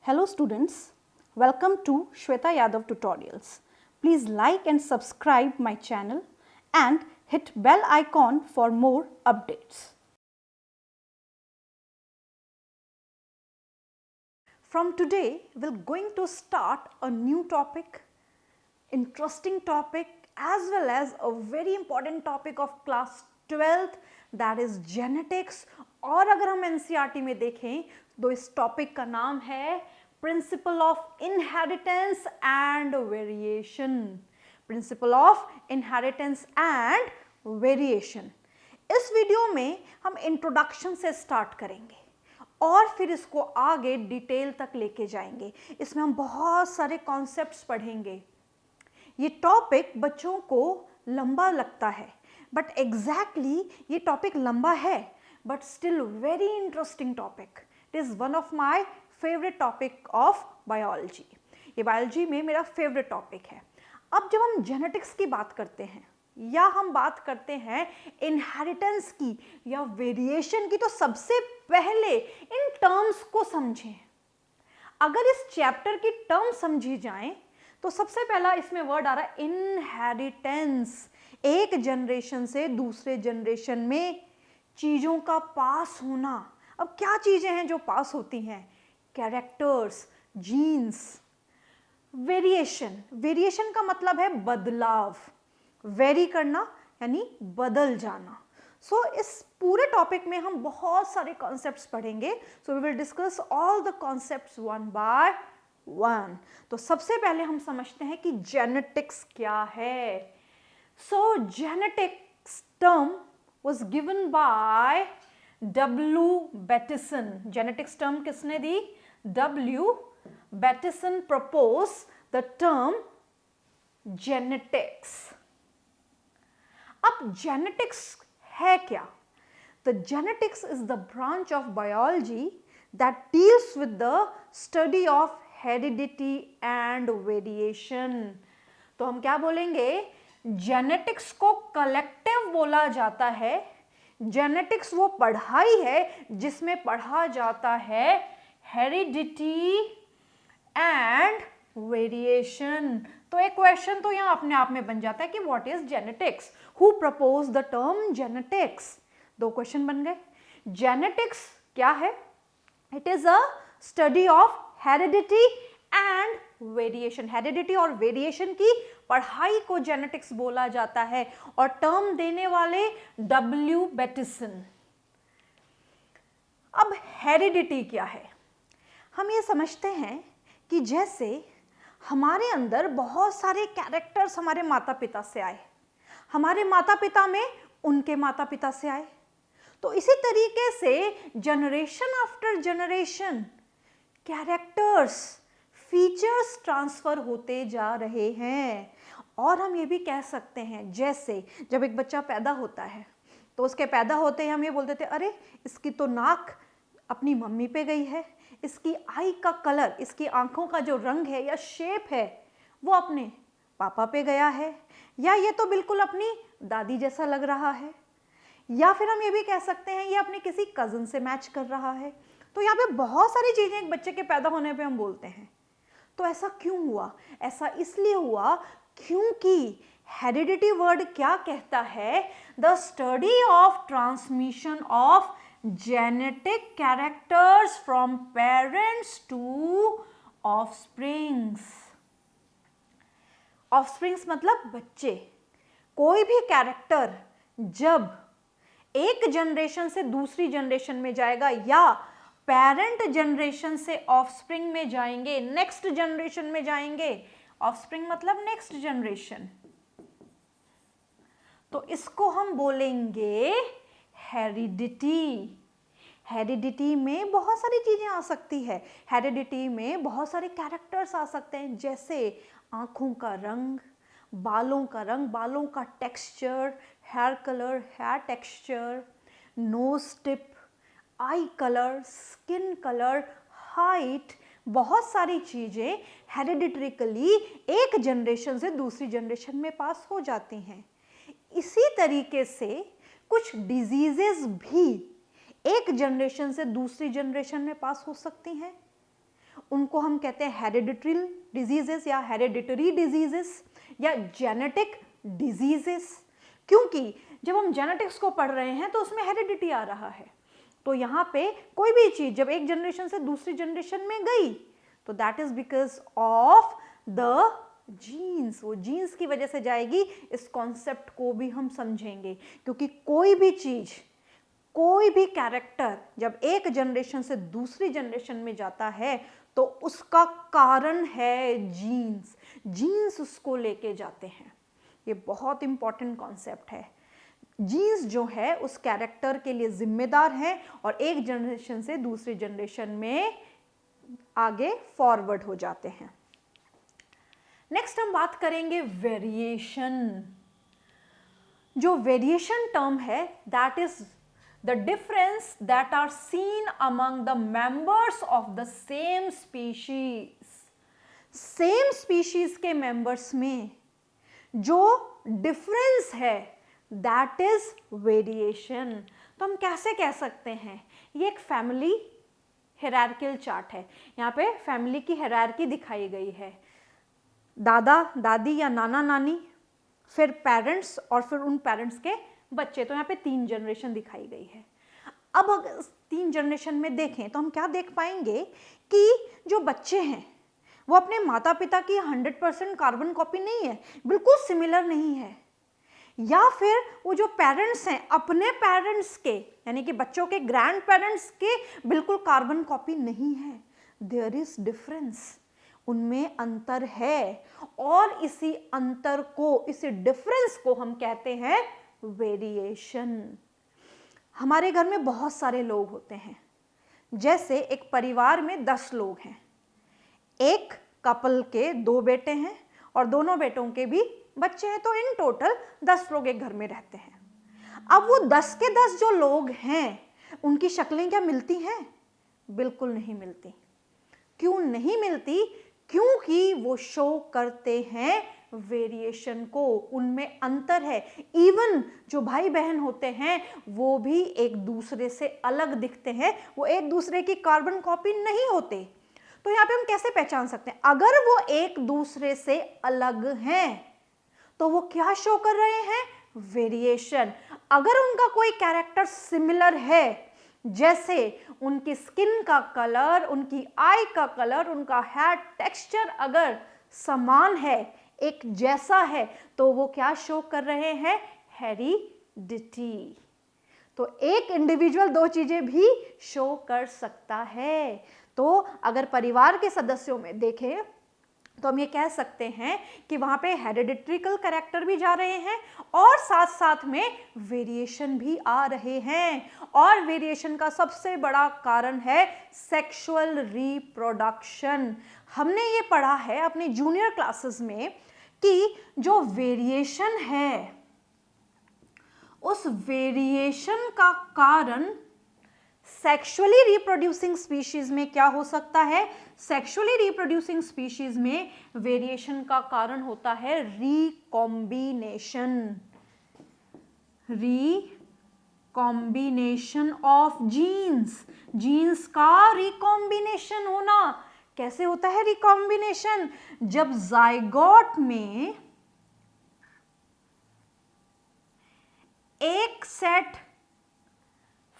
Hello students, welcome to Shweta Yadav Tutorials. Please like and subscribe my channel and hit bell icon for more updates. From today, we're going to start a new topic, interesting topic as well as a very important topic of class 12th, that is genetics. और अगर हम NCERT में देखें तो इस topic का नाम है principle of inheritance and variation. Principle of inheritance and variation. इस वीडियो में हम इंट्रोडक्शन से स्टार्ट करेंगे और फिर इसको आगे डिटेल तक लेके जाएंगे। इसमें हम बहुत सारे कॉन्सेप्ट्स पढ़ेंगे। ये टॉपिक बच्चों को लंबा लगता है, बट एग्जैक्टली ये टॉपिक लंबा है, but still very interesting topic. It is one of my favourite topic of biology. ये बायोलॉजी में मेरा फेवरेट टॉपिक है। अब जब हम जेनेटिक्स की बात करते हैं या हम बात करते हैं इनहेरिटेंस की या वेरिएशन की, तो सबसे पहले इन टर्म्स को समझें। अगर इस चैप्टर की टर्म समझी जाएं तो सबसे पहला इसमें वर्ड आ रहा है इनहेरिटेंस। एक जनरेशन से दूसरे जनरेशन में चीज़ों का पास होना। अब क्या चीज़ें हैं जो पास होती हैं? Characters, jeans. वेरिएशन, वेरिएशन का मतलब है बदलाव। वेरी करना यानी बदल जाना। सो इस पूरे टॉपिक में हम बहुत सारे कॉन्सेप्ट्स पढ़ेंगे। So we will discuss all the concepts one by one. तो सबसे पहले हम समझते हैं कि जेनेटिक्स क्या है। So genetics term was given by W. Bateson. Genetics term किसने दी? W. Bateson proposed the term genetics. अब genetics है क्या? The genetics is the branch of biology that deals with the study of heredity and variation. तो हम क्या बोलेंगे? Genetics को collective बोला जाता है। जेनेटिक्स वो पढ़ाई है जिसमें पढ़ा जाता है हेरिडिटी एंड वेरिएशन। तो एक क्वेश्चन तो यहाँ अपने आप में बन जाता है कि what is genetics? Who propose the term genetics? दो क्वेश्चन बन गए। जेनेटिक्स क्या है? It is a study of heredity and variation. Heredity और वेरिएशन की पढ़ाई को जेनेटिक्स बोला जाता है और टर्म देने वाले W. Bateson। अब हेरिडिटी क्या है? हम ये समझते हैं कि जैसे हमारे अंदर बहुत सारे कैरेक्टर्स हमारे माता पिता से आए, हमारे माता पिता में उनके माता पिता से आए, तो इसी तरीके से generation after generation characters, features transfer होते जा रहे हैं। और हम ये भी कह सकते हैं जैसे जब एक बच्चा पैदा होता है तो उसके पैदा होते ही हम ये बोलते थे अरे इसकी तो नाक अपनी मम्मी पे गई है, इसकी आई का कलर, इसकी आंखों का जो रंग है या शेप है वो अपने पापा पे गया है, या ये तो बिल्कुल अपनी दादी जैसा लग रहा है, या फिर हम ये भी कह सकते हैं ये अपने किसी कज़न से मैच कर रहा है। तो यहाँ पे बहुत सारी चीज़ें एक बच्चे के पैदा होने पे हम बोलते हैं। तो ऐसा क्यों हुआ? ऐसा इसलिए हुआ क्योंकि हेरिडिटी वर्ड क्या कहता है? The study of transmission of genetic characters from parents to offsprings. Offsprings मतलब बच्चे। कोई भी कैरेक्टर जब एक जनरेशन से दूसरी जनरेशन में जाएगा या पेरेंट जनरेशन से ऑफस्प्रिंग में जाएंगे, नेक्स्ट जनरेशन में जाएंगे, ऑफस्प्रिंग मतलब नेक्स्ट जनरेशन, तो इसको हम बोलेंगे हेरिडिटी। हेरिडिटी में बहुत सारी चीजें आ सकती है। हेरिडिटी में बहुत सारे कैरेक्टर्स आ सकते हैं, जैसे आंखों का रंग, बालों का रंग, बालों का texture, hair colour, hair texture, nose tip, eye colour, skin colour, height. बहुत सारी चीज़ें हेरिडिटरिकली एक जनरेशन से दूसरी जनरेशन में पास हो जाती हैं। इसी तरीके से कुछ डिजीजेस भी एक जनरेशन से दूसरी जनरेशन में पास हो सकती हैं। उनको हम कहते हैं हेरिडिटरी डिजीजेस या हेरिडिटरी डिजीजेस या जेनेटिक डिजीजेस, क्योंकि जब हम जेनेटिक्स को पढ़ रहे हैं तो उसमें हेरिडिटी आ रहा है। तो यहाँ पे कोई भी चीज जब एक जनरेशन से दूसरी जनरेशन में गई तो that is because of the genes, वो जीन्स की वजह से जाएगी। इस कॉन्सेप्ट को भी हम समझेंगे, क्योंकि कोई भी चीज, कोई भी कैरेक्टर जब एक जनरेशन से दूसरी जनरेशन में जाता है तो उसका कारण है जीन्स, जीन्स उसको लेके जाते हैं। ये बहुत इंपॉर्टेंट कॉन्सेप्ट है। जीन्स जो है उस कैरेक्टर के लिए जिम्मेदार है और एक जनरेशन से दूसरी जनरेशन में आगे फॉरवर्ड हो जाते हैं। नेक्स्ट हम बात करेंगे वेरिएशन। जो वेरिएशन टर्म है that is the difference that are seen among the members of the same species. Same species के मेंबर्स में जो डिफरेंस है दैट इज वेरिएशन। तो हम कैसे कह सकते हैं, ये एक फैमिली हायरार्किकल चार्ट है। यहाँ पे फैमिली की हायरार्की दिखाई गई है, दादा दादी या नाना नानी, फिर पेरेंट्स और फिर उन पेरेंट्स के बच्चे। तो यहाँ पे 3 जनरेशन दिखाई गई है। अब अगर 3 जनरेशन में देखें तो हम क्या देख पाएंगे कि जो बच्चे हैं वो अपने माता पिता की 100% कार्बन कॉपी नहीं है, बिल्कुल सिमिलर नहीं है। या फिर वो जो पेरेंट्स हैं अपने पेरेंट्स के, यानी कि बच्चों के ग्रैंड पेरेंट्स के बिल्कुल कार्बन कॉपी नहीं है। देयर इज डिफरेंस, उनमें अंतर है और इसी अंतर को, इसी डिफरेंस को हम कहते हैं वेरिएशन। हमारे घर में बहुत सारे लोग होते हैं, जैसे एक परिवार में 10 लोग हैं, एक कपल के 2 बेटे हैं और दोनों बेटों के भी बच्चे हैं, तो इन टोटल 10 लोग एक घर में रहते हैं। अब वो 10 के 10 जो लोग हैं उनकी शक्लें क्या मिलती हैं? बिल्कुल नहीं मिलती। क्यों नहीं मिलती? क्योंकि वो शो करते हैं वेरिएशन को, उनमें अंतर है। इवन जो भाई बहन होते हैं वो भी एक दूसरे से अलग दिखते हैं, वो एक दूसरे की कार्बन कॉपी नहीं होते। तो यहाँ पे हम कैसे पहचान सकते हैं? अगर वो एक दूसरे से अलग हैं तो वो क्या शो कर रहे हैं? वेरिएशन। अगर उनका कोई कैरेक्टर सिमिलर है, जैसे उनकी स्किन का कलर, उनकी आई का कलर, उनका हेयर टेक्सचर अगर समान है, एक जैसा है, तो वो क्या शो कर रहे हैं? हेरिडिटी। तो एक इंडिविजुअल 2 चीजें भी शो कर सकता है। तो अगर परिवार के सदस्यों में देखें तो हम ये कह सकते हैं कि वहां पे हेरिडिट्रिकल कैरेक्टर भी जा रहे हैं और साथ साथ में वेरिएशन भी आ रहे हैं। और वेरिएशन का सबसे बड़ा कारण है सेक्सुअल रिप्रोडक्शन। हमने ये पढ़ा है अपने जूनियर क्लासेस में कि जो वेरिएशन है, उस वेरिएशन का कारण सेक्सुअली रिप्रोड्यूसिंग स्पीशीज में क्या हो सकता है? सेक्सुअली रिप्रोड्यूसिंग स्पीशीज में वेरिएशन का कारण होता है recombination. Recombination of genes, genes का रिकॉम्बिनेशन होना। कैसे होता है रिकॉम्बिनेशन? जब जाइगोट में एक सेट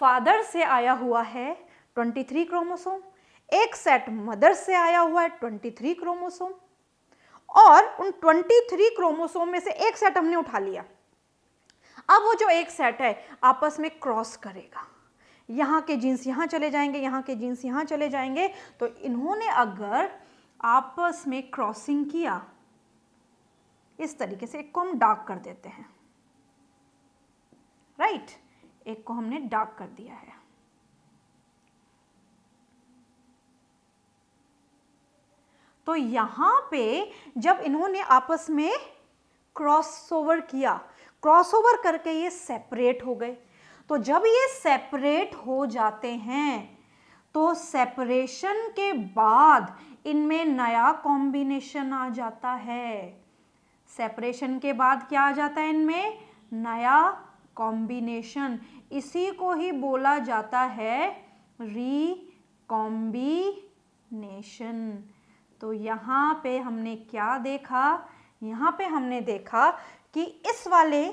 फादर से आया हुआ है 23 क्रोमोसोम, एक सेट मदर से आया हुआ है 23 क्रोमोसोम, और उन 23 क्रोमोसोम में से एक सेट हमने उठा लिया। अब वो जो एक सेट है आपस में क्रॉस करेगा, यहाँ के जीन्स यहाँ चले जाएंगे, यहाँ के जीन्स यहाँ चले जाएंगे। तो इन्होंने अगर आपस में क्रॉसिंग किया इस तरीके से, एक को हम डार्क कर देते हैं, राइट, एक को हमने डार्क कर दिया है। तो यहां पे जब इन्होंने आपस में क्रॉसओवर किया, क्रॉसओवर करके ये सेपरेट हो गए। तो जब ये सेपरेट हो जाते हैं तो सेपरेशन के बाद इनमें नया कॉम्बिनेशन आ जाता है। सेपरेशन के बाद क्या आ जाता है? इनमें नया कॉम्बिनेशन। इसी को ही बोला जाता है रिकॉम्बिनेशन। नेशन। तो यहाँ पे हमने क्या देखा, यहाँ पे हमने देखा कि इस वाले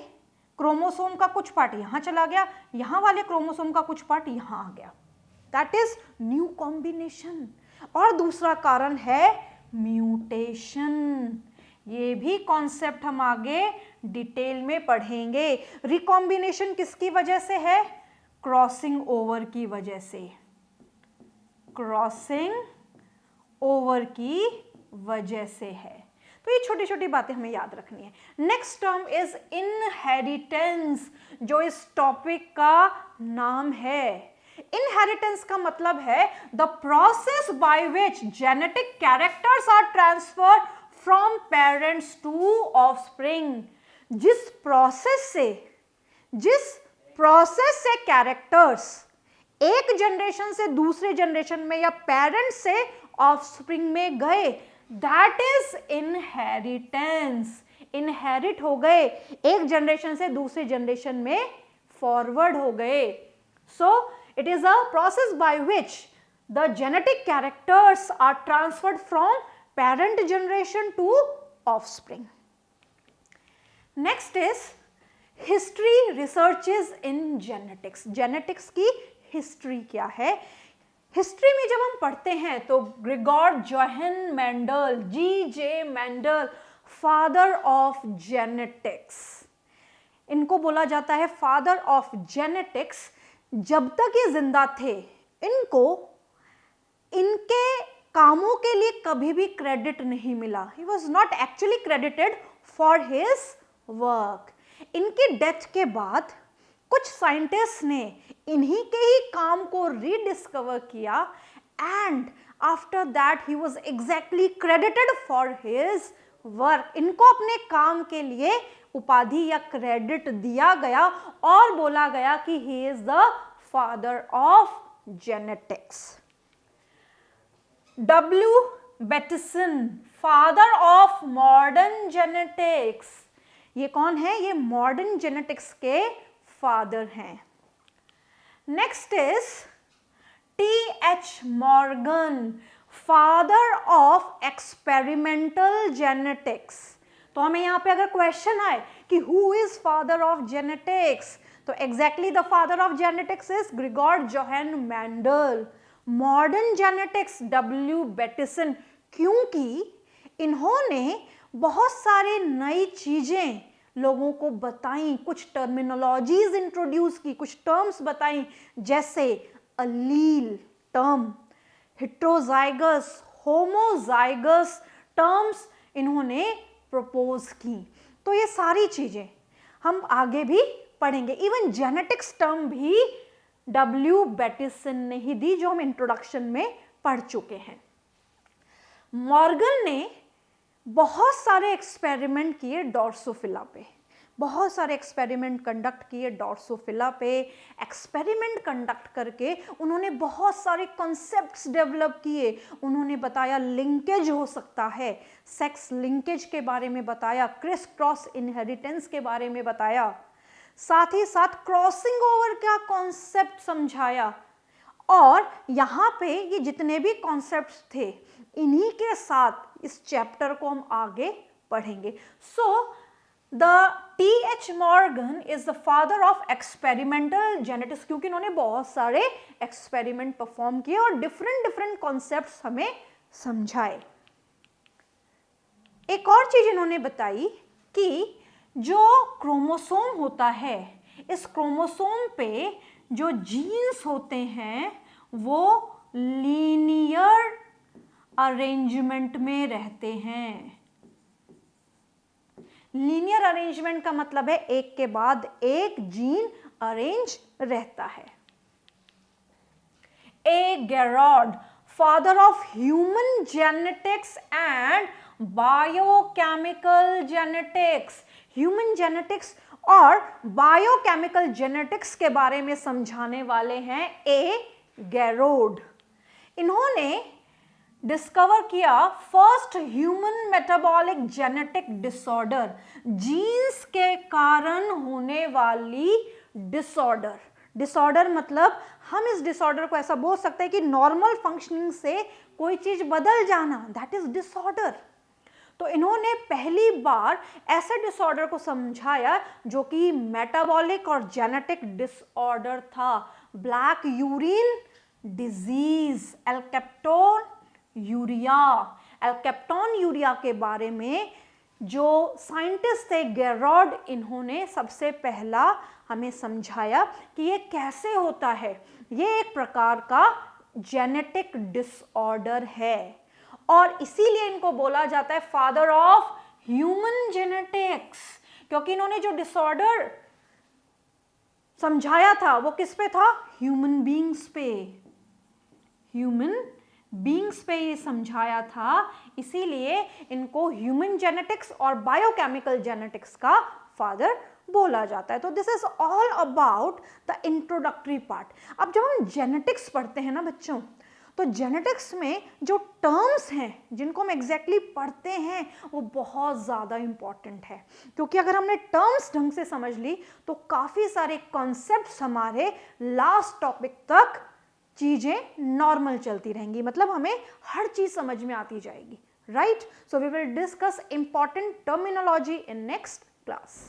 क्रोमोसोम का कुछ पार्ट यहाँ चला गया, यहाँ वाले क्रोमोसोम का कुछ पार्ट यहाँ आ गया, दैट इज न्यू कॉम्बिनेशन। और दूसरा कारण है म्यूटेशन। ये भी कॉन्सेप्ट हम आगे डिटेल में पढ़ेंगे। रिकॉम्बिनेशन किसकी वजह से है, क्रॉसिंग ओवर की वजह से, क्रॉसिंग ओवर की वजह से है। तो ये छोटी छोटी बातें हमें याद रखनी है। नेक्स्ट टर्म इज इनहेरिटेंस, जो इस टॉपिक का नाम है। इनहेरिटेंस का मतलब है the process by which genetic characters are transferred from parents to offspring. जिस प्रोसेस से कैरेक्टर्स एक जनरेशन से दूसरे जनरेशन में या पेरेंट्स से ऑफस्प्रिंग में गए, दैट इज इनहेरिटेंस। इनहेरिट हो गए, एक जनरेशन से दूसरे जनरेशन में फॉरवर्ड हो गए। So it is a process by which the genetic characters are transferred from parent generation to offspring. Next is history researches in genetics. Genetics की history क्या है? हिस्ट्री में जब हम पढ़ते हैं तो Gregor Johann Mendel, G.J. Mendel, father of genetics, इनको बोला जाता है फादर ऑफ जेनेटिक्स। जब तक ये जिंदा थे, इनको इनके कामों के लिए कभी भी क्रेडिट नहीं मिला। He was not actually credited for his work. इनकी डेथ के बाद कुछ साइंटिस्ट ने इन्हीं के ही काम को रीडिस्कवर किया and after that he was exactly credited for his work. इनको अपने काम के लिए उपाधि या क्रेडिट दिया गया और बोला गया कि he is the father of genetics. W. Bateson, father of modern genetics. ये कौन है? ये मॉडर्न जेनेटिक्स के फादर हैं। Next is T.H. Morgan, father of experimental genetics. तो हमें यहां पे अगर क्वेश्चन आए कि who is father of genetics, तो exactly the father of genetics is Gregor Johann Mendel. Modern genetics W. Bateson, क्योंकि इन्होंने बहुत सारे नई चीजें लोगों को बताई, कुछ टर्मिनोलॉजीज इंट्रोड्यूस की, कुछ टर्म्स बताई, जैसे अलील टर्म, हेट्रोजाइगस, होमोजाइगस टर्म्स इन्होंने प्रपोज की। तो ये सारी चीजें हम आगे भी पढ़ेंगे। इवन जेनेटिक्स टर्म भी W. बेटिसन ने ही दी, जो हम इंट्रोडक्शन में पढ़ चुके हैं। मॉर्गन ने बहुत सारे एक्सपेरिमेंट किए डॉर्सोफिला पे, बहुत सारे एक्सपेरिमेंट कंडक्ट किए डॉर्सोफिला पे। एक्सपेरिमेंट कंडक्ट करके उन्होंने बहुत सारे कॉन्सेप्ट्स डेवलप किए। उन्होंने बताया लिंकेज हो सकता है, सेक्स लिंकेज के बारे में बताया, क्रिस क्रॉस इनहेरिटेंस के बारे में बताया, साथ ही साथ क्रॉसिंग ओवर का कॉन्सेप्ट समझाया। और यहाँ पे ये जितने भी कॉन्सेप्ट्स थे, इन्हीं के साथ इस चैप्टर को हम आगे पढ़ेंगे। So the T.H. Morgan is the father of experimental genetics, क्योंकि इन्होंने बहुत सारे एक्सपेरिमेंट परफॉर्म किए और डिफरेंट कॉन्सेप्ट्स हमें समझाए। एक और चीज इन्होंने बताई कि जो क्रोमोसोम होता है, इस क्रोमोसोम पे जो जीन्स होते हैं वो लीनियर अरेंजमेंट में रहते हैं। लीनियर अरेंजमेंट का मतलब है एक के बाद एक जीन अरेंज रहता है। A. Garrod, father of human genetics and biochemical genetics. Human genetics और बायोकेमिकल जेनेटिक्स के बारे में समझाने वाले हैं ए. गेरार्ड। इन्होंने डिस्कवर किया first human metabolic genetic disorder, genes के कारण होने वाली डिसऑर्डर। डिसऑर्डर मतलब हम इस डिसऑर्डर को ऐसा बोल सकते हैं कि नॉर्मल फंक्शनिंग से कोई चीज बदल जाना, दैट इज डिसऑर्डर। तो इन्होंने पहली बार ऐसे डिसऑर्डर को समझाया जो कि मेटाबॉलिक और जेनेटिक डिसऑर्डर था, black urine disease, alkaptonuria. Alkaptonuria के बारे में जो साइंटिस्ट थे गेरार्ड, इन्होंने सबसे पहला हमें समझाया कि ये कैसे होता है। ये एक प्रकार का जेनेटिक डिसऑर्डर है और इसीलिए इनको बोला जाता है फादर ऑफ ह्यूमन जेनेटिक्स, क्योंकि इन्होंने जो डिसऑर्डर समझाया था वो किस पे था? ह्यूमन बीइंग्स पे, ह्यूमन बीइंग्स पे ये समझाया था, इसीलिए इनको ह्यूमन जेनेटिक्स और बायोकेमिकल जेनेटिक्स का फादर बोला जाता है। तो this is all about the introductory part. अब जब हम जेनेटिक्स पढ़ते हैं ना बच्चों, तो जेनेटिक्स में जो टर्म्स हैं जिनको हम एग्जैक्टली पढ़ते हैं वो बहुत ज़्यादा इंपॉर्टेंट है, क्योंकि अगर हमने टर्म्स ढंग से समझ ली तो काफ़ी सारे कॉन्सेप्ट्स हमारे लास्ट टॉपिक तक चीज़ें नॉर्मल चलती रहेंगी, मतलब हमें हर चीज़ समझ में आती जाएगी, right? So we will discuss important terminology in next class.